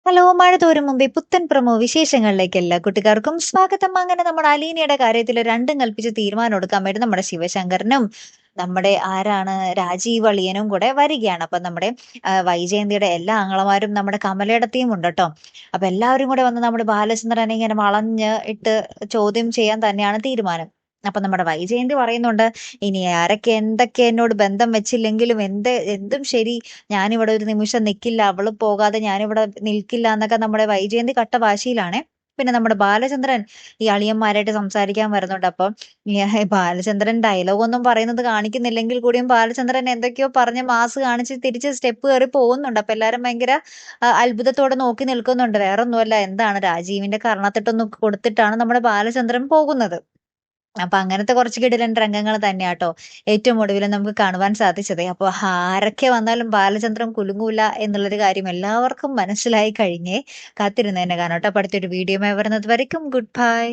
Hello! മഴ തോരും മുമ്പേ പുത്തൻ പ്രൊമോ വിശേഷങ്ങളിലേക്ക് എല്ലാ കൂട്ടുകാർക്കും സ്വാഗതം. അങ്ങനെ നമ്മുടെ അലീനയുടെ കാര്യത്തില് രണ്ടും കൽപ്പിച്ച് തീരുമാനം എടുക്കാൻ വേണ്ടി നമ്മുടെ ശിവശങ്കരനും, നമ്മുടെ ആരാണ് രാജീവ് അളിയനും കൂടെ വരികയാണ്. അപ്പൊ നമ്മുടെ വൈജയന്തിയുടെ എല്ലാ ആങ്ങളമാരും നമ്മുടെ കമലയിടത്തെയും ഉണ്ടട്ടോ. അപ്പൊ എല്ലാവരും കൂടെ വന്ന് നമ്മുടെ ബാലചന്ദ്രനെ ഇങ്ങനെ വളഞ്ഞ് ഇട്ട് ചോദ്യം ചെയ്യാൻ തന്നെയാണ് തീരുമാനം. അപ്പൊ നമ്മുടെ വൈജയന്തി പറയുന്നുണ്ട്, "ഇനി ആരൊക്കെ എന്തൊക്കെ എന്നോട് ബന്ധം വെച്ചില്ലെങ്കിലും എന്തും ശരി ഞാനിവിടെ ഒരു നിമിഷം നിക്കില്ല. അവള് പോകാതെ ഞാനിവിടെ നിൽക്കില്ല എന്നൊക്കെ നമ്മുടെ വൈജയന്തി കട്ട വാശിയിലാണേ. പിന്നെ നമ്മുടെ ബാലചന്ദ്രൻ ഈ അളിയന്മാരായിട്ട് സംസാരിക്കാൻ വരുന്നുണ്ട്. അപ്പം ബാലചന്ദ്രൻ ഡയലോഗൊന്നും പറയുന്നത് കാണിക്കുന്നില്ലെങ്കിൽ കൂടിയും ബാലചന്ദ്രൻ എന്തൊക്കെയോ പറഞ്ഞ് മാസ് കാണിച്ച് തിരിച്ച് സ്റ്റെപ്പ് കേറി പോകുന്നുണ്ട്. അപ്പൊ എല്ലാരും ഭയങ്കര അത്ഭുതത്തോടെ നോക്കി നിൽക്കുന്നുണ്ട്. വേറൊന്നുമല്ല, എന്താണ് രാജീവിന്റെ കർണത്തിട്ടൊന്ന് കൊടുത്തിട്ടാണ് നമ്മുടെ ബാലചന്ദ്രൻ പോകുന്നത്. അപ്പൊ അങ്ങനത്തെ കുറച്ച് കിടിലൻ രംഗങ്ങൾ തന്നെയാട്ടോ ഏറ്റവും ഒടുവിൽ നമുക്ക് കാണുവാൻ സാധിച്ചത്. അപ്പൊ ആരൊക്കെ വന്നാലും ബാലചന്ദ്രൻ കുലുങ്ങൂല എന്നുള്ളൊരു കാര്യം എല്ലാവർക്കും മനസ്സിലായി കഴിഞ്ഞേ. കാത്തിരുന്ന് തന്നെ കാണാം ട്ടോ. അപ്പൊ അടുത്തൊരു വീഡിയോയുമായി വരുന്നത് വരയ്ക്കും ഗുഡ് ബൈ.